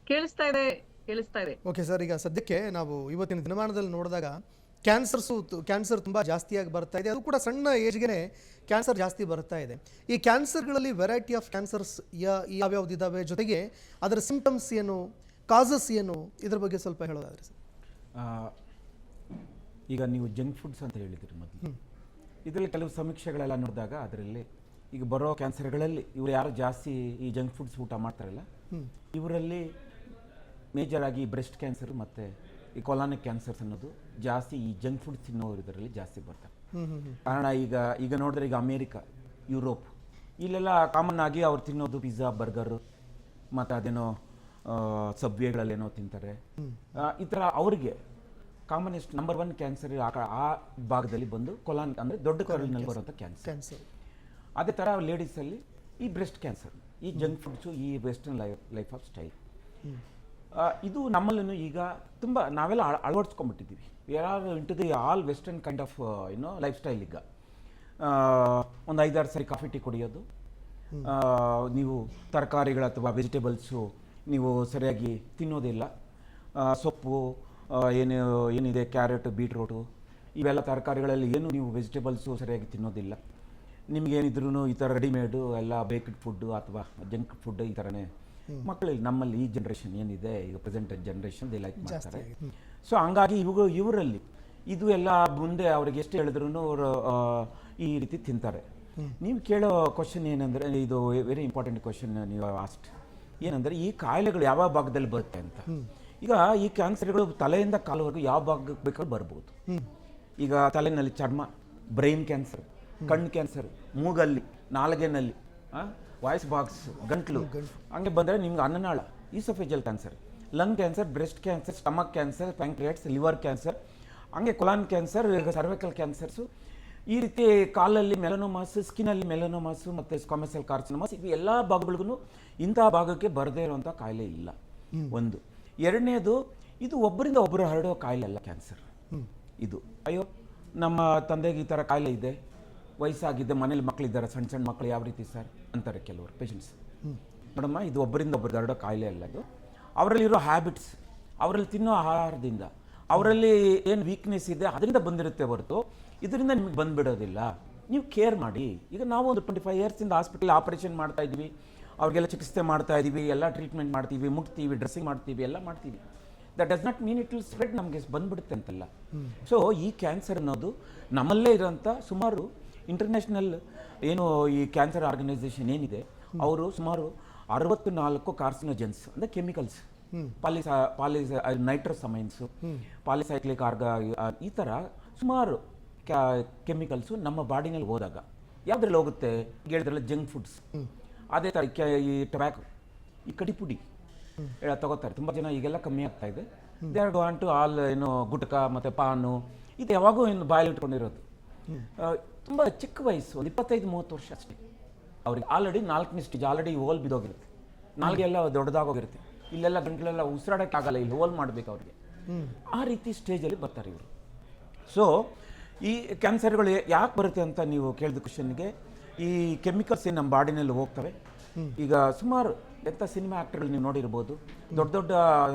ಕೇಳಿಸ್ತಾ ಇದೆ, ಕೇಳಿಸ್ತಾ ಇದೆ. ಓಕೆ ಸರ್, ಈಗ ಸದ್ಯಕ್ಕೆ ನಾವು ಇವತ್ತಿನ ದಿನಮಾನದಲ್ಲಿ ನೋಡಿದಾಗ ಕ್ಯಾನ್ಸರ್ ತುಂಬ ಜಾಸ್ತಿಯಾಗಿ ಬರ್ತಾ ಇದೆ. ಅದು ಕೂಡ ಸಣ್ಣ ಏಜ್ಗೆ ಕ್ಯಾನ್ಸರ್ ಜಾಸ್ತಿ ಬರ್ತಾ ಇದೆ. ಈ ಕ್ಯಾನ್ಸರ್ಗಳಲ್ಲಿ ವೆರೈಟಿ ಆಫ್ ಕ್ಯಾನ್ಸರ್ಸ್ ಯಾವ್ಯಾವ್ದು ಇದ್ದಾವೆ, ಜೊತೆಗೆ ಅದರ ಸಿಂಪ್ಟಮ್ಸ್ ಏನು, ಕಾಸಸ್ ಏನು, ಇದ್ರ ಬಗ್ಗೆ ಸ್ವಲ್ಪ ಹೇಳೋದಾದ್ರೆ ಸರ್. ಈಗ ನೀವು ಜಂಕ್ ಫುಡ್ಸ್ ಅಂತ ಹೇಳಿದ್ರಿ ಮೊದಲು. ಇದರಲ್ಲಿ ಕೆಲವು ಸಮೀಕ್ಷೆಗಳೆಲ್ಲ ನೋಡಿದಾಗ ಅದರಲ್ಲಿ ಈಗ ಬರೋ ಕ್ಯಾನ್ಸರ್ಗಳಲ್ಲಿ ಇವರು ಯಾರು ಜಾಸ್ತಿ ಈ ಜಂಕ್ ಫುಡ್ಸ್ ಊಟ ಮಾಡ್ತಾರಲ್ಲ, ಇವರಲ್ಲಿ ಮೇಜರ್ ಆಗಿ ಬ್ರೆಸ್ಟ್ ಕ್ಯಾನ್ಸರ್ ಮತ್ತು ಈ ಕೊಲಾನಿಕ್ ಕ್ಯಾನ್ಸರ್ಸ್ ಅನ್ನೋದು ಜಾಸ್ತಿ ಈ ಜಂಕ್ ಫುಡ್ಸ್ ತಿನ್ನೋರು ಜಾಸ್ತಿ ಬರ್ತಾರೆ. ಕಾರಣ ಈಗ ನೋಡಿದ್ರೆ ಈಗ ಅಮೇರಿಕಾ, ಯುರೋಪ್ ಇಲ್ಲೆಲ್ಲ ಕಾಮನ್ ಆಗಿ ಅವ್ರು ತಿನ್ನೋದು ಪಿಜ್ಜಾ, ಬರ್ಗರು ಮತ್ತು ಅದೇನೋ ಸಬ್ವೇಗಳಲ್ಲೇನೋ ತಿಂತಾರೆ. ಈ ಥರ ಅವ್ರಿಗೆ ಕಾಮನೆಸ್ಟ್ ನಂಬರ್ 1 ಕ್ಯಾನ್ಸರ್ ಆ ಭಾಗದಲ್ಲಿ ಬಂದು ಕೊಲಾನ್ ಅಂದರೆ ದೊಡ್ಡ ಕರುಳಿನಲ್ಲಿ ಬರುವಂಥ ಕ್ಯಾನ್ಸರ್. ಅದೇ ಥರ ಲೇಡೀಸಲ್ಲಿ ಈ ಬ್ರೆಸ್ಟ್ ಕ್ಯಾನ್ಸರ್, ಈ ಜಂಕ್ ಫುಡ್ಸು, ಈ ವೆಸ್ಟರ್ನ್ ಲೈಫ್ ಆಫ್ ಸ್ಟೈಲ್, ಇದು ನಮ್ಮಲ್ಲೂ ಈಗ ತುಂಬ ನಾವೆಲ್ಲ ಅಳವಡಿಸ್ಕೊಂಡ್ಬಿಟ್ಟಿದ್ದೀವಿ. ಯಾರು into the all western kind of life style. ಈಗ ಒಂದು 5-6 ಸರಿ ಕಾಫಿ ಟೀ ಕುಡಿಯೋದು, ನೀವು ತರಕಾರಿಗಳು ಅಥವಾ ವೆಜಿಟೇಬಲ್ಸು ನೀವು ಸರಿಯಾಗಿ ತಿನ್ನೋದಿಲ್ಲ, ಸೊಪ್ಪು ಏನಿದೆ ಕ್ಯಾರೆಟ್, ಬೀಟ್ರೋಟು ಇವೆಲ್ಲ ತರಕಾರಿಗಳಲ್ಲಿ ಏನು ನೀವು ವೆಜಿಟೇಬಲ್ಸು ಸರಿಯಾಗಿ ತಿನ್ನೋದಿಲ್ಲ. ನಿಮಗೇನಿದ್ರೂ ಈ ಥರ ರೆಡಿಮೇಡು ಎಲ್ಲ ಬೇಕ್ಡ್ ಫುಡ್ಡು ಅಥವಾ ಜಂಕ್ ಫುಡ್ ಈ ಥರನೇ ಮಕ್ಕಳಲ್ಲಿ ನಮ್ಮಲ್ಲಿ ಈ ಜನ್ರೇಷನ್ ಏನಿದೆ ಈಗ ಪ್ರೆಸೆಂಟ್ ಜನ್ರೇಷನ್ ದೇ ಲೈಕ್ ಮಾಡ್ತಾರೆ. ಸೊ ಹಂಗಾಗಿ ಇವರಲ್ಲಿ ಇದು ಎಲ್ಲ ಮುಂದೆ ಅವ್ರಿಗೆ ಎಷ್ಟು ಹೇಳಿದ್ರು ಅವರು ಈ ರೀತಿ ತಿಂತಾರೆ. ನೀವು ಕೇಳೋ ಕ್ವಶನ್ ಏನಂದರೆ, ಇದು ವೆರಿ ಇಂಪಾರ್ಟೆಂಟ್ ಕ್ವಶನ್ ನೀವು ಆಸ್ಟ್, ಏನಂದರೆ ಈ ಕಾಯಿಲೆಗಳು ಯಾವ ಭಾಗದಲ್ಲಿ ಬರುತ್ತೆ ಅಂತ. ಈಗ ಈ ಕ್ಯಾನ್ಸರ್ಗಳು ತಲೆಯಿಂದ ಕಾಲುವರೆಗೂ ಯಾವ ಭಾಗಕ್ಕೆ ಬೇಕಾದ್ರೂ ಬರ್ಬೋದು. ಈಗ ತಲೆಯಲ್ಲಿ ಚರ್ಮ, ಬ್ರೈನ್ ಕ್ಯಾನ್ಸರ್, ಕಣ್ಣು ಕ್ಯಾನ್ಸರ್, ಮೂಗಲ್ಲಿ, ನಾಲಿಗೆನಲ್ಲಿ, ವಾಯ್ಸ್ ಬಾಕ್ಸ್, ಗಂಟ್ಲು, ಹಂಗೆ ಬಂದರೆ ನಿಮ್ಗೆ ಅನ್ನನಾಳ, oesophageal cancer, lung cancer, breast cancer, stomach cancer, pancreas, liver cancer, ಹಂಗೆ ಕೊಲಾನ್ ಕ್ಯಾನ್ಸರ್, ಸರ್ವೈಕಲ್ ಕ್ಯಾನ್ಸರ್ಸು, ಈ ರೀತಿ ಕಾಲಲ್ಲಿ ಮೆಲನೋಮಾಸ್, ಸ್ಕಿನ್ನಲ್ಲಿ ಮೆಲನೋಮಾಸು ಮತ್ತು ಸ್ಕ್ವಾಮಸ್ ಸೆಲ್ ಕಾರ್ಸಿನೋಮಾಸ್, ಇದು ಎಲ್ಲ ಭಾಗಗಳಿಗೂ ಇಂಥ ಭಾಗಕ್ಕೆ ಬರದೇ ಇರುವಂಥ ಕಾಯಿಲೆ ಇಲ್ಲ. ಒಂದು. ಎರಡನೇದು, ಇದು ಒಬ್ಬರಿಂದ ಒಬ್ಬರು ಹರಡೋ ಕಾಯಿಲೆ ಅಲ್ಲ ಕ್ಯಾನ್ಸರ್. ಇದು ಅಯ್ಯೋ ನಮ್ಮ ತಂದೆಗೆ ಈ ಥರ ಕಾಯಿಲೆ ಇದೆ, ವಯಸ್ಸಾಗಿದೆ, ಮನೇಲಿ ಮಕ್ಕಳಿದ್ದಾರೆ, ಸಣ್ಣ ಸಣ್ಣ ಮಕ್ಕಳು, ಯಾವ ರೀತಿ ಸರ್ ಅಂತಾರೆ ಕೆಲವರು ಪೇಷಂಟ್ಸ್. ನೋಡಮ್ಮ, ಇದು ಒಬ್ಬರಿಂದ ಒಬ್ಬರು ಹರಡೋ ಕಾಯಿಲೆ ಅಲ್ಲ. ಇದು ಅವರಲ್ಲಿರೋ ಹ್ಯಾಬಿಟ್ಸ್, ಅವರಲ್ಲಿ ತಿನ್ನೋ ಆಹಾರದಿಂದ, ಅವರಲ್ಲಿ ಏನು ವೀಕ್ನೆಸ್ ಇದೆ ಅದರಿಂದ ಬಂದಿರುತ್ತೆ ಹೊರತು ಇದರಿಂದ ನಿಮಗೆ ಬಂದುಬಿಡೋದಿಲ್ಲ. ನೀವು ಕೇರ್ ಮಾಡಿ. ಈಗ ನಾವು ಒಂದು 25 ಇಯರ್ಸಿಂದ ಹಾಸ್ಪಿಟಲ್ ಆಪರೇಷನ್ ಮಾಡ್ತಾ ಇದ್ವಿ, ಅವ್ರಿಗೆಲ್ಲ ಚಿಕಿತ್ಸೆ ಮಾಡ್ತಾ ಇದ್ದೀವಿ, ಎಲ್ಲ ಟ್ರೀಟ್ಮೆಂಟ್ ಮಾಡ್ತೀವಿ, ಮುಟ್ತೀವಿ, ಡ್ರೆಸ್ಸಿಂಗ್ ಮಾಡ್ತೀವಿ, ಎಲ್ಲ ಮಾಡ್ತೀವಿ. That does not mean it will spread, ನಮಗೆ ಬಂದುಬಿಡುತ್ತೆ ಅಂತಲ್ಲ. ಸೊ ಈ ಕ್ಯಾನ್ಸರ್ ಅನ್ನೋದು ನಮ್ಮಲ್ಲೇ ಇರೋಂಥ ಸುಮಾರು ಇಂಟರ್ನ್ಯಾಷನಲ್ ಏನು ಈ ಕ್ಯಾನ್ಸರ್ ಆರ್ಗನೈಸೇಷನ್ ಏನಿದೆ, ಅವರು ಸುಮಾರು 64 ಕಾರ್ಸಿನೋಜೆನ್ಸ್ ಅಂದರೆ ಕೆಮಿಕಲ್ಸ್, ನೈಟ್ರೋಸಮೈನ್ಸು, ಪಾಲಿಸೈಕ್ಲಿಕ್ ಈ ಥರ ಸುಮಾರು ಕೆಮಿಕಲ್ಸು ನಮ್ಮ ಬಾಡಿನಲ್ಲಿ ಹೋದಾಗ ಯಾವುದ್ರಲ್ಲಿ ಹೋಗುತ್ತೆ ಹೇಳಿದ್ರಲ್ಲ, ಜಂಕ್ ಫುಡ್ಸ್. ಅದೇ ಥರ ಈ ಟೊಬ್ಯಾಕೊ, ಈ ಕಡಿಪುಡಿ ತಗೋತಾರೆ ತುಂಬ ಜನ, ಈಗೆಲ್ಲ ಕಮ್ಮಿ ಆಗ್ತಾ ಇದೆ. They are gone to all ಏನು ಗುಟ್ಕ ಮತ್ತು ಪಾನು, ಇದು ಯಾವಾಗೂ ಏನು ಬಾಯಲ್ಲಿ ಇಟ್ಕೊಂಡಿರೋದು. ತುಂಬ ಚಿಕ್ಕ ವಯಸ್ಸು, ಒಂದು 25-30 ವರ್ಷ ಅಷ್ಟೇ. ಅವ್ರಿಗೆ ಆಲ್ರೆಡಿ 4ನೇ ಸ್ಟೇಜ್, ಆಲ್ರೆಡಿ ಹೋಲ್ ಬಿದ್ದೋಗಿರುತ್ತೆ, ನಾಲ್ಗೆ ಎಲ್ಲ ದೊಡ್ಡದಾಗೋಗಿರುತ್ತೆ, ಇಲ್ಲೆಲ್ಲ ಗಂಟಲೆಲ್ಲ ಉಸಿರಾಡೋಕ್ಕಾಗಲ್ಲ, ಇಲ್ಲಿ ಹೋಲ್ ಮಾಡಬೇಕು ಅವ್ರಿಗೆ. ಆ ರೀತಿ ಸ್ಟೇಜಲ್ಲಿ ಬರ್ತಾರೆ ಇವರು. ಸೊ ಈ ಕ್ಯಾನ್ಸರ್ಗಳು ಯಾಕೆ ಬರುತ್ತೆ ಅಂತ ನೀವು ಕೇಳಿದ ಕ್ವಶನ್ಗೆ, ಈ ಕೆಮಿಕಲ್ಸ್ ಏನು ನಮ್ಮ ಬಾಡಿನಲ್ಲಿ ಹೋಗ್ತವೆ. ಈಗ ಸುಮಾರು ಎಂಥ ಸಿನಿಮಾ ಆ್ಯಕ್ಟರ್ಗಳು ನೀವು ನೋಡಿರ್ಬೋದು, ದೊಡ್ಡ ದೊಡ್ಡ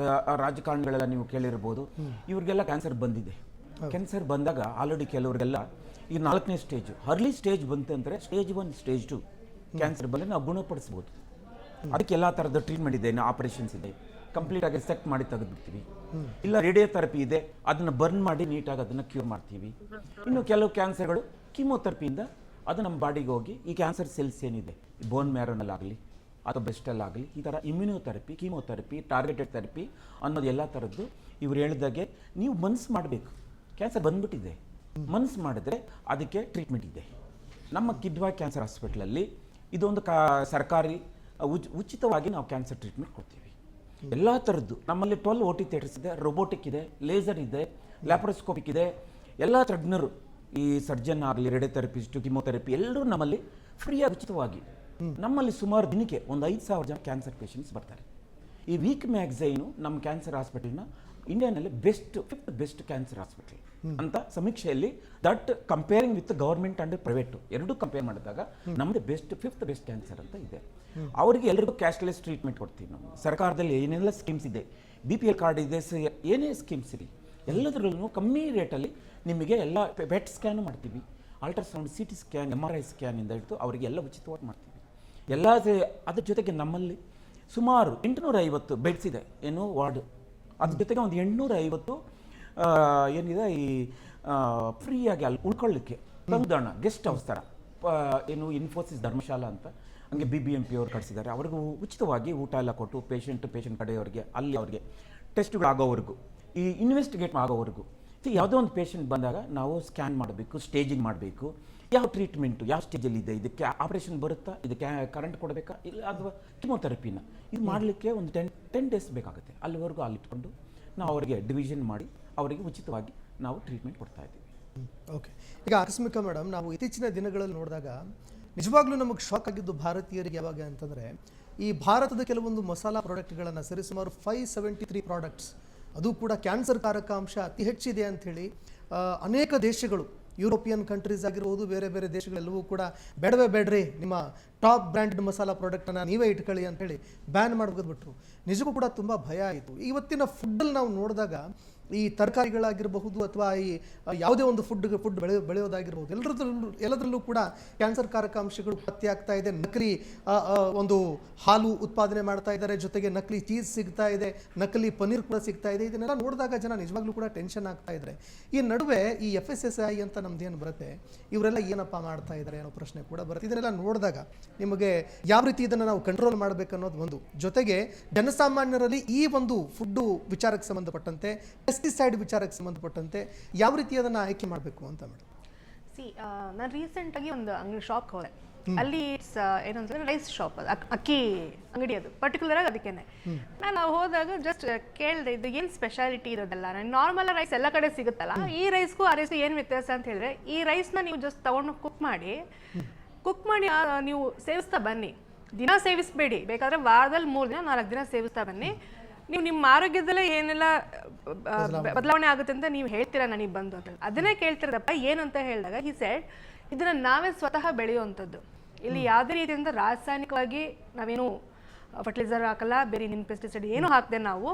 ರಾಜಕಾರಣಿಗಳೆಲ್ಲ ನೀವು ಕೇಳಿರ್ಬೋದು, ಇವ್ರಿಗೆಲ್ಲ ಕ್ಯಾನ್ಸರ್ ಬಂದಿದೆ. ಕ್ಯಾನ್ಸರ್ ಬಂದಾಗ ಆಲ್ರೆಡಿ ಕೆಲವರಿಗೆಲ್ಲ ಈ 4ನೇ ಸ್ಟೇಜು, ಅರ್ಲಿ ಸ್ಟೇಜ್ ಬಂತು ಅಂದರೆ ಸ್ಟೇಜ್ 1, ಸ್ಟೇಜ್ 2 ಕ್ಯಾನ್ಸರ್ ಬಂದರೆ ನಾವು ಗುಣಪಡಿಸ್ಬೋದು. ಅದಕ್ಕೆ ಎಲ್ಲ ಥರದ ಟ್ರೀಟ್ಮೆಂಟ್ ಇದೆ, ಆಪರೇಷನ್ಸ್ ಇದೆ, ಕಂಪ್ಲೀಟಾಗಿ ಸೆಕ್ಟ್ ಮಾಡಿ ತೆಗೆದುಬಿಡ್ತೀವಿ. ಇಲ್ಲ ರೇಡಿಯೋಥೆರಪಿ ಇದೆ, ಅದನ್ನು ಬರ್ನ್ ಮಾಡಿ ನೀಟಾಗಿ ಅದನ್ನು ಕ್ಯೂರ್ ಮಾಡ್ತೀವಿ. ಇನ್ನು ಕೆಲವು ಕ್ಯಾನ್ಸರ್ಗಳು ಕೀಮೋಥೆರಪಿಯಿಂದ ಅದು ನಮ್ಮ ಬಾಡಿಗೆ ಹೋಗಿ ಈ ಕ್ಯಾನ್ಸರ್ ಸೆಲ್ಸ್ ಏನಿದೆ ಬೋನ್ ಮ್ಯಾರೋನಲ್ಲಾಗಲಿ ಅಥವಾ ಬ್ರೆಸ್ಟಲ್ಲಾಗಲಿ, ಈ ಥರ ಇಮ್ಯುನೋಥೆರಪಿ, ಕೀಮೋಥೆರಪಿ, ಟಾರ್ಗೆಟೆಡ್ ಥೆರಪಿ ಅನ್ನೋದು ಎಲ್ಲ ಥರದ್ದು ಇವ್ರು ಹೇಳಿದಾಗೆ ನೀವು ಮನಸ್ಸು ಮಾಡಬೇಕು. ಕ್ಯಾನ್ಸರ್ ಬಂದ್ಬಿಟ್ಟಿದೆ, ಮನಸ್ಸು ಮಾಡಿದ್ರೆ ಅದಕ್ಕೆ ಟ್ರೀಟ್ಮೆಂಟ್ ಇದೆ. ನಮ್ಮ ಕಿಡ್ವಾಯ್ ಕ್ಯಾನ್ಸರ್ ಹಾಸ್ಪಿಟ್ಲಲ್ಲಿ ಇದೊಂದು ಸರ್ಕಾರಿ ಉಚಿತವಾಗಿ ನಾವು ಕ್ಯಾನ್ಸರ್ ಟ್ರೀಟ್ಮೆಂಟ್ ಕೊಡ್ತೀವಿ. ಎಲ್ಲ ಥರದ್ದು ನಮ್ಮಲ್ಲಿ 12 OT ಥಿಯೇಟರ್ಸ್ ಇದೆ, ರೋಬೋಟಿಕ್ ಇದೆ, ಲೇಸರ್ ಇದೆ, ಲ್ಯಾಪ್ರೋಸ್ಕೋಪಿಕ್ ಇದೆ. ಎಲ್ಲ ತಜ್ಞರು, ಈ ಸರ್ಜನ್ ಆಗಲಿ, ರೇಡಿಯೋಥೆರಪಿಸ್ಟು, ಕಿಮೋಥೆರಪಿ ಎಲ್ಲರೂ ನಮ್ಮಲ್ಲಿ ಫ್ರೀಯಾಗಿ ಉಚಿತವಾಗಿ. ನಮ್ಮಲ್ಲಿ ಸುಮಾರು ದಿನಕ್ಕೆ ಒಂದು 5,000 ಜನ ಕ್ಯಾನ್ಸರ್ ಪೇಷಂಟ್ಸ್ ಬರ್ತಾರೆ. ಈ ವೀಕ್ ಮ್ಯಾಗ್ಝೈನು ನಮ್ಮ ಕ್ಯಾನ್ಸರ್ ಹಾಸ್ಪಿಟಲ್ನ ಇಂಡಿಯಾನಲ್ಲಿ 5th ಬೆಸ್ಟ್ ಕ್ಯಾನ್ಸರ್ ಹಾಸ್ಪಿಟಲ್. ಅಂತ ಸಮೀಕ್ಷೆಯಲ್ಲಿ that comparing with government and private ಎರಡು ಕಂಪೇರ್ ಮಾಡಿದಾಗ ನಮ್ದು ಫಿಫ್ತ್ ಬೆಸ್ಟ್ ಕ್ಯಾನ್ಸರ್ ಅಂತ ಇದೆ. ಅವರಿಗೆ ಎಲ್ಲರಿಗೂ ಕ್ಯಾಶ್ಲೆಸ್ ಟ್ರೀಟ್ಮೆಂಟ್ ಕೊಡ್ತೀವಿ ನಾವು. ಸರ್ಕಾರದಲ್ಲಿ ಏನೆಲ್ಲ ಸ್ಕೀಮ್ಸ್ ಇದೆ, BPL ಕಾರ್ಡ್ ಇದೆ, ಏನೇ ಸ್ಕೀಮ್ಸ್ ಇರಲಿ ಎಲ್ಲದರಲ್ಲೂ ಕಮ್ಮಿ ರೇಟಲ್ಲಿ ನಿಮಗೆ ಎಲ್ಲ ಪೆಟ್ ಸ್ಕ್ಯಾನು ಮಾಡ್ತೀವಿ, ಅಲ್ಟ್ರಾಸೌಂಡ್, CT ಸ್ಕ್ಯಾನ್, MRI ಸ್ಕ್ಯಾನಿಂದ ಹಿಡಿದು ಅವರಿಗೆಲ್ಲ ಉಚಿತವಾಗಿ ಮಾಡ್ತೀವಿ ಎಲ್ಲ. ಅದ್ರ ಜೊತೆಗೆ ನಮ್ಮಲ್ಲಿ ಸುಮಾರು 850 ಬೆಡ್ಸ್ ಇದೆ ಏನು ವಾರ್ಡ್, ಅದ್ರ ಜೊತೆಗೆ ಒಂದು 850 ಏನಿದೆ ಈ ಫ್ರೀಯಾಗಿ ಅಲ್ಲಿ ಉಳ್ಕೊಳ್ಳಿಕ್ಕೆ ತಂಗುದಾಣ ಗೆಸ್ಟ್ ಹೌಸ್ ಥರ ಏನು ಇನ್ಫೋಸಿಸ್ ಧರ್ಮಶಾಲಾ ಅಂತ ಹಂಗೆ BBMP ಅವರು ಕಳಿಸಿದ್ದಾರೆ. ಅವ್ರಿಗೂ ಉಚಿತವಾಗಿ ಊಟ ಎಲ್ಲ ಕೊಟ್ಟು ಪೇಷಂಟ್ ಕಡೆಯವರಿಗೆ ಅಲ್ಲಿ ಅವ್ರಿಗೆ ಟೆಸ್ಟ್ಗಳು ಆಗೋವರೆಗೂ ಈ ಇನ್ವೆಸ್ಟಿಗೇಟ್ ಆಗೋವರೆಗೂ ಯಾವುದೋ ಒಂದು ಪೇಷಂಟ್ ಬಂದಾಗ ನಾವು ಸ್ಕ್ಯಾನ್ ಮಾಡಬೇಕು, ಸ್ಟೇಜಿಂಗ್ ಮಾಡಬೇಕು, ಯಾವ ಟ್ರೀಟ್ಮೆಂಟು ಯಾವ ಸ್ಟೇಜಲ್ಲಿ ಇದೆ, ಇದಕ್ಕೆ ಆಪರೇಷನ್ ಬರುತ್ತಾ, ಇದಕ್ಕೆ ಕರೆಂಟ್ ಕೊಡಬೇಕಾ ಇಲ್ಲ ಅಥವಾ ಕಿಮೋಥೆರಪಿನ ಇದು ಮಾಡಲಿಕ್ಕೆ ಒಂದು 10 ಡೇಸ್ ಬೇಕಾಗುತ್ತೆ. ಅಲ್ಲಿವರೆಗೂ ಅಲ್ಲಿಟ್ಕೊಂಡು ನಾವು ಅವರಿಗೆ ಡಿವಿಷನ್ ಮಾಡಿ ಅವರಿಗೆ ಉಚಿತವಾಗಿ ನಾವು ಟ್ರೀಟ್ಮೆಂಟ್ ಕೊಡ್ತಾ ಇದ್ದೀವಿ. ಓಕೆ, ಈಗ ಆಕಸ್ಮಿಕ ಮೇಡಮ್, ನಾವು ಇತ್ತೀಚಿನ ದಿನಗಳಲ್ಲಿ ನೋಡಿದಾಗ ನಿಜವಾಗ್ಲೂ ನಮಗೆ ಶಾಕ್ ಆಗಿದ್ದು ಭಾರತೀಯರಿಗೆ ಯಾವಾಗ ಅಂತಂದರೆ, ಈ ಭಾರತದ ಕೆಲವೊಂದು ಮಸಾಲಾ ಪ್ರಾಡಕ್ಟ್ಗಳನ್ನು ಸರಿಸುಮಾರು 573 ಪ್ರಾಡಕ್ಟ್ಸ್, ಅದು ಕೂಡ ಕ್ಯಾನ್ಸರ್ ಕಾರಕ ಅಂಶ ಅತಿ ಹೆಚ್ಚಿದೆ ಅಂಥೇಳಿ ಅನೇಕ ದೇಶಗಳು, ಯುರೋಪಿಯನ್ ಕಂಟ್ರೀಸ್ ಆಗಿರ್ಬೋದು, ಬೇರೆ ಬೇರೆ ದೇಶಗಳೆಲ್ಲವೂ ಕೂಡ ಬೇಡ್ರಿ ನಿಮ್ಮ ಟಾಪ್ ಬ್ರ್ಯಾಂಡೆಡ್ ಮಸಾಲಾ ಪ್ರಾಡಕ್ಟನ್ನು ನೀವೇ ಇಟ್ಕೊಳ್ಳಿ ಅಂತೇಳಿ ಬ್ಯಾನ್ ಮಾಡ್ಬಿಟ್ರು. ನಿಜಕ್ಕೂ ಕೂಡ ತುಂಬ ಭಯ ಆಯಿತು. ಇವತ್ತಿನ ಫುಡ್ಡಲ್ಲಿ ನಾವು ನೋಡಿದಾಗ ಈ ತರಕಾರಿಗಳಾಗಿರಬಹುದು ಅಥವಾ ಈ ಯಾವುದೇ ಒಂದು ಫುಡ್ ಬೆಳೆಯೋದಾಗಿರ್ಬೋದು, ಎಲ್ಲದರಲ್ಲೂ ಕೂಡ ಕ್ಯಾನ್ಸರ್ ಕಾರಕ ಅಂಶಗಳು ಪತ್ತೆ ಆಗ್ತಾ ಇದೆ. ನಕಲಿ ಒಂದು ಹಾಲು ಉತ್ಪಾದನೆ ಮಾಡ್ತಾ ಇದ್ದಾರೆ, ಜೊತೆಗೆ ನಕಲಿ ಚೀಸ್ ಸಿಗ್ತಾ ಇದೆ, ನಕಲಿ ಪನ್ನೀರ್ ಕೂಡ ಸಿಗ್ತಾ ಇದೆ. ಇದನ್ನೆಲ್ಲ ನೋಡಿದಾಗ ಜನ ನಿಜವಾಗ್ಲೂ ಕೂಡ ಟೆನ್ಷನ್ ಆಗ್ತಾ ಇದ್ದಾರೆ. ಈ ನಡುವೆ ಈ FSSAI ಅಂತ ನಮ್ದೇನು ಬರುತ್ತೆ, ಇವರೆಲ್ಲ ಏನಪ್ಪ ಮಾಡ್ತಾ ಇದ್ದಾರೆ ಅನ್ನೋ ಪ್ರಶ್ನೆ ಕೂಡ ಬರುತ್ತೆ. ಇದನ್ನೆಲ್ಲ ನೋಡಿದಾಗ ನಿಮಗೆ ಯಾವ ರೀತಿ ಇದನ್ನು ನಾವು ಕಂಟ್ರೋಲ್ ಮಾಡಬೇಕು ಅನ್ನೋದು ಒಂದು, ಜೊತೆಗೆ ಜನಸಾಮಾನ್ಯರಲ್ಲಿ ಈ ಒಂದು ಫುಡ್ಡು ವಿಚಾರಕ್ಕೆ ಸಂಬಂಧಪಟ್ಟಂತೆ, ಪೆಸ್ಟಿಸೈಡ್ ವಿಚಾರಕ್ಕೆ ಸಂಬಂಧಪಟ್ಟಂತೆ ಯಾವ ರೀತಿ ಅದನ್ನು ಆಯ್ಕೆ ಮಾಡಬೇಕು ಅಂತ ಮೇಡಮ್. ನಾನು ರೀಸೆಂಟಾಗಿ ಒಂದು ಅಂಗಡಿ ಶಾಪ್ ಹೋದೆ. ಅಲ್ಲಿ ಇಟ್ಸ್ ಏನಂದ್ರೆ ರೈಸ್ ಶಾಪ್, ಅದು ಅಕ್ಕಿ ಅಂಗಡಿ, ಅದು ಪರ್ಟಿಕ್ಯುಲರ್ ಆಗಿ ಅದಕ್ಕೇನೆ. ನಾನು ಹೋದಾಗ ಜಸ್ಟ್ ಕೇಳಿದೆ, ಇದು ಏನು ಸ್ಪೆಷಾಲಿಟಿ ಇರೋದಲ್ಲ, ನಾನು ನಾರ್ಮಲ್ ರೈಸ್ ಎಲ್ಲ ಕಡೆ ಸಿಗುತ್ತಲ್ಲ, ಈ ರೈಸ್ಗೂ ಆ ರೈಸ್ಗೂ ಏನು ವ್ಯತ್ಯಾಸ ಅಂತ ಹೇಳಿದ್ರೆ, ಈ ರೈಸ್ನ ನೀವು ಜಸ್ಟ್ ತಗೊಂಡು ಕುಕ್ ಮಾಡಿ ನೀವು ಸೇವಿಸ್ತಾ ಬನ್ನಿ. ದಿನ ಸೇವಿಸಬೇಡಿ, ಬೇಕಾದ್ರೆ ವಾರದಲ್ಲಿ 3 ದಿನ 4 ದಿನ ಸೇವಿಸ್ತಾ ಬನ್ನಿ. ನೀವು ನಿಮ್ಮ ಆರೋಗ್ಯದಲ್ಲೇ ಏನೆಲ್ಲ ಬದಲಾವಣೆ ಆಗುತ್ತೆ ಅಂತ ನೀವು ಹೇಳ್ತೀರಾ ನನಗೆ ಬಂದು ಅಂತ. ಅದನ್ನೇ ಕೇಳ್ತಿರದಪ್ಪ ಏನು ಅಂತ ಹೇಳಿದಾಗ ಈ ಸೈಡ್ ಇದನ್ನು ನಾವೇ ಸ್ವತಃ ಬೆಳೆಯುವಂಥದ್ದು. ಇಲ್ಲಿ ಯಾವುದೇ ರೀತಿಯಿಂದ ರಾಸಾಯನಿಕವಾಗಿ ನಾವೇನು ಫರ್ಟಿಲೈಸರ್ ಹಾಕಲ್ಲ, ಬೇರೆ ಇನ್ನೇನು ಪೆಸ್ಟಿಸೈಡ್ ಏನು ಹಾಕದೆ ನಾವು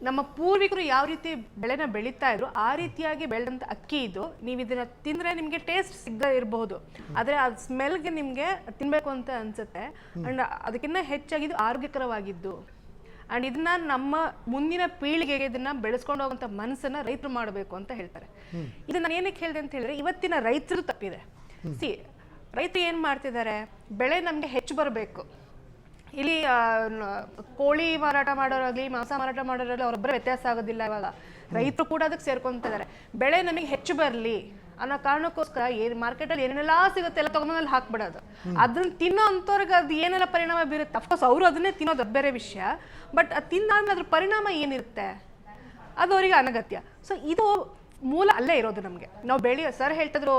ನಮ್ಮ ಪೂರ್ವಿಕರು ಯಾವ ರೀತಿ ಬೆಳೆನ ಬೆಳೀತಾ ಇದ್ರು ಆ ರೀತಿಯಾಗಿ ಬೆಳೆದಂಥ ಅಕ್ಕಿ ಇದು. ನೀವು ಇದನ್ನು ತಿಂದರೆ ನಿಮಗೆ ಟೇಸ್ಟ್ ಸಿಗದೇ ಇರಬಹುದು, ಆದರೆ ಆ ಸ್ಮೆಲ್ಗೆ ನಿಮಗೆ ತಿನ್ನಬೇಕು ಅಂತ ಅನಿಸುತ್ತೆ. ಆ್ಯಂಡ್ ಅದಕ್ಕಿಂತ ಹೆಚ್ಚಾಗಿ ಇದು ಆರೋಗ್ಯಕರವಾಗಿದ್ದು. ಆ್ಯಂಡ್ ಇದನ್ನ ನಮ್ಮ ಮುಂದಿನ ಪೀಳಿಗೆಗೆ ಇದನ್ನ ಬೆಳೆಸ್ಕೊಂಡು ಹೋಗುವಂಥ ಮನಸ್ಸನ್ನು ರೈತರು ಮಾಡಬೇಕು ಅಂತ ಹೇಳ್ತಾರೆ. ಇದನ್ನ ನಾನು ಏನಕ್ಕೆ ಹೇಳಿದೆ ಅಂತ ಹೇಳಿದ್ರೆ, ಇವತ್ತಿನ ರೈತರು ತಪ್ಪಿದೆ. ರೈತರು ಏನು ಮಾಡ್ತಿದ್ದಾರೆ, ಬೆಳೆ ನಮಗೆ ಹೆಚ್ಚು ಬರಬೇಕು. ಇಲ್ಲಿ ಕೋಳಿ ಮಾರಾಟ ಮಾಡೋರಾಗಲಿ, ಮಾಂಸ ಮಾರಾಟ ಮಾಡೋರಾಗಲಿ ಅವರೊಬ್ಬರ ವ್ಯತ್ಯಾಸ ಆಗೋದಿಲ್ಲ. ಇವಾಗ ರೈತರು ಕೂಡ ಅದಕ್ಕೆ ಸೇರ್ಕೊತಾರೆ. ಬೆಳೆ ನಮಗೆ ಹೆಚ್ಚು ಬರಲಿ ಅನ್ನೋ ಕಾರಣಕ್ಕೋಸ್ಕರ ಮಾರ್ಕೆಟಲ್ಲಿ ಏನೆಲ್ಲ ಸಿಗುತ್ತೆ ಎಲ್ಲ ತಗೊಂಬಂದಲ್ಲಿ ಹಾಕ್ಬಿಡೋದು. ಅದನ್ನ ತಿನ್ನೋ ಅಂಥವ್ರಿಗೆ ಅದು ಏನೆಲ್ಲ ಪರಿಣಾಮ ಬೀರುತ್ತೆ. ಅಫ್ಕೋರ್ಸ್ ಅವರು ಅದನ್ನೇ ತಿನ್ನೋದು, ಅದು ಬೇರೆ ವಿಷಯ. ಬಟ್ ಅದು ತಿಂದಾದ್ಮೇಲೆ ಅದ್ರ ಪರಿಣಾಮ ಏನಿರುತ್ತೆ ಅದು ಅವರಿಗೆ ಅನಗತ್ಯ. ಸೊ ಇದು ಮೂಲ ಅಲ್ಲೇ ಇರೋದು. ನಮಗೆ ನಾವು ಸರ್ ಹೇಳ್ತಿದ್ರು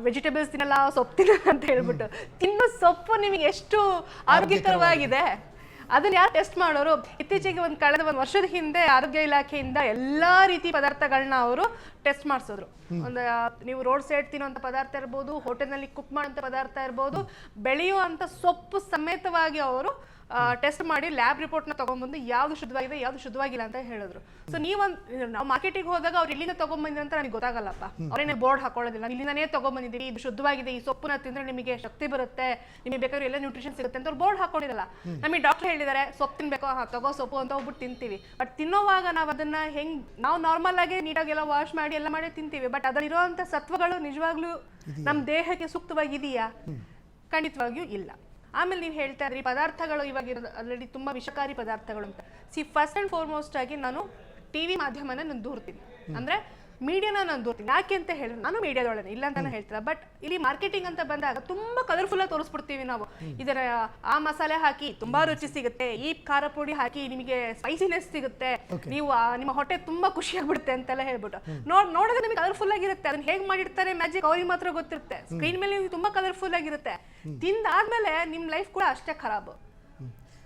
ವೆಜಿಟೇಬಲ್ಸ್ ತಿನ್ನಲ್ಲ, ಸೊಪ್ಪು ತಿನ್ನಲ್ಲ ಅಂತ ಹೇಳ್ಬಿಟ್ಟು. ತಿನ್ನೋ ಸೊಪ್ಪು ನಿಮಗೆ ಎಷ್ಟು ಆರೋಗ್ಯಕರವಾಗಿದೆ ಅದನ್ನ ಯಾರು ಟೆಸ್ಟ್ ಮಾಡೋರು? ಇತ್ತೀಚೆಗೆ ಕಳೆದ ಒಂದು ವರ್ಷದ ಹಿಂದೆ ಆರೋಗ್ಯ ಇಲಾಖೆಯಿಂದ ಎಲ್ಲಾ ರೀತಿ ಪದಾರ್ಥಗಳನ್ನ ಅವರು ಟೆಸ್ಟ್ ಮಾಡಿಸಿದ್ರು. ಒಂದು ನೀವು ರೋಡ್ ಸೈಡ್ ತಿನ್ನುವಂಥ ಪದಾರ್ಥ ಇರ್ಬೋದು, ಹೋಟೆಲ್ನಲ್ಲಿ ಕುಕ್ ಮಾಡುವಂಥ ಪದಾರ್ಥ ಇರ್ಬೋದು, ಬೆಳೆಯುವಂಥ ಸೊಪ್ಪು ಸಮೇತವಾಗಿ ಅವರು ಟೆಸ್ಟ್ ಮಾಡಿ ಲ್ಯಾಬ್ ರಿಪೋರ್ಟ್ನ ತೊಗೊಂಡ್ಬಂದು ಯಾವುದು ಶುದ್ಧವಾಗಿದೆ ಯಾವುದು ಶುದ್ಧವಾಗಿಲ್ಲ ಅಂತ ಹೇಳಿದ್ರು. ಸೊ ನಾವು ಮಾರ್ಕೆಟಿಗೆ ಹೋದಾಗ ಅವ್ರು ಇಲ್ಲಿಂದ ತೊಗೊಂಡ್ಬಂದಿದ್ರೆ ಅಂತ ನನಗೆ ಗೊತ್ತಾಗಲ್ಲಪ್ಪ, ಅವರೇನೇ ಬೋರ್ಡ್ ಹಾಕೊಳ್ಳೋದಿಲ್ಲ, ಇಲ್ಲಿಂದನೇ ತೊಗೊಂಡ್ಬಂದಿದ್ದೀವಿ, ಇದು ಶುದ್ಧವಾಗಿದೆ, ಈ ಸೊಪ್ಪನ್ನ ತಿಂದರೆ ನಿಮಗೆ ಶಕ್ತಿ ಬರುತ್ತೆ, ನಿಮಗೆ ಬೇಕಾದ್ರೆ ಎಲ್ಲ ನ್ಯೂಟ್ರಿಷನ್ ಸಿಗುತ್ತೆ ಅಂತ ಅವ್ರು ಬೋರ್ಡ್ ಹಾಕೊಂಡಿರಲ್ಲ. ನಮಗೆ ಡಾಕ್ಟರ್ ಹೇಳಿದ್ದಾರೆ ಸೊಪ್ಪು ತಿನ್ಬೇಕು, ತಗೋ ಸೊಪ್ಪು ಅಂತ ಹೋಗ್ಬಿಟ್ಟು ತಿಂತೀವಿ. ಬಟ್ ತಿನ್ನೋವಾಗ ನಾವು ಅದನ್ನ ನಾವು ನಾರ್ಮಲ್ ಆಗಿ ನೀಟಾಗೆಲ್ಲ ವಾಶ್ ಮಾಡಿ ಎಲ್ಲ ಮಾಡಿ ತಿಂತೀವಿ. ಬಟ್ ಅದರಲ್ಲಿರುವಂಥ ಸತ್ವಗಳು ನಿಜವಾಗ್ಲೂ ನಮ್ಮ ದೇಹಕ್ಕೆ ಸೂಕ್ತವಾಗಿದೆಯಾ? ಖಂಡಿತವಾಗಿಯೂ ಇಲ್ಲ. ಆಮೇಲೆ ನೀವು ಹೇಳ್ತಾ ಇದ್ರಿ ಪದಾರ್ಥಗಳು ಇವಾಗ ಆಲ್ರೆಡಿ ತುಂಬ ವಿಷಕಾರಿ ಪದಾರ್ಥಗಳು ಅಂತ. ಫಸ್ಟ್ ಆ್ಯಂಡ್ ಫಾರ್ಮೋಸ್ಟ್ ಆಗಿ ನಾನು TV ಮಾಧ್ಯಮನ ನಾನು ದೂರ್ತೀನಿ, ಅಂದರೆ ಮೀಡಿಯಾನ ನಾನು ದೂರ್ತೀನಿ. ಯಾಕೆ ಅಂತ ಹೇಳಿದ್ರೆ ನಾನು ಮೀಡಿಯಾದೊಳಗೆ ಇಲ್ಲ ಅಂತಾನೆ ಹೇಳ್ತಾರೆ. ಬಟ್ ಇಲ್ಲಿ ಮಾರ್ಕೆಟಿಂಗ್ ಅಂತ ಬಂದಾಗ ತುಂಬ ಕಲರ್ಫುಲ್ಲಾಗಿ ತೋರಿಸ್ಬಿಡ್ತೀವಿ ನಾವು. ಇದರ ಆ ಮಸಾಲೆ ಹಾಕಿ ತುಂಬಾ ರುಚಿ ಸಿಗುತ್ತೆ, ಈ ಖಾರ ಪುಡಿ ಹಾಕಿ ನಿಮಗೆ ಸ್ಪೈಸಿನೆಸ್ ಸಿಗುತ್ತೆ, ನೀವು ನಿಮ್ಮ ಹೊಟ್ಟೆ ತುಂಬಾ ಖುಷಿಯಾಗ್ಬಿಡುತ್ತೆ ಅಂತೆಲ್ಲ ಹೇಳ್ಬಿಟ್ಟು ನೋಡಿದ್ರೆ ನಿಮಗೆ ಕಲರ್ಫುಲ್ ಆಗಿರುತ್ತೆ. ಅದನ್ನ ಹೇಗೆ ಮಾಡಿರ್ತಾರೆ ಮ್ಯಾಜಿಕ್ ಅವ್ರಿಗೆ ಮಾತ್ರ ಗೊತ್ತಿರುತ್ತೆ. ಸ್ಕ್ರೀನ್ ಮೇಲೆ ತುಂಬಾ ಕಲರ್ಫುಲ್ ಆಗಿರುತ್ತೆ. ತಿಂದಾದ್ಮೇಲೆ ನಿಮ್ಮ ಲೈಫ್ ಕೂಡ ಅಷ್ಟೇ ಖರಾಬ್.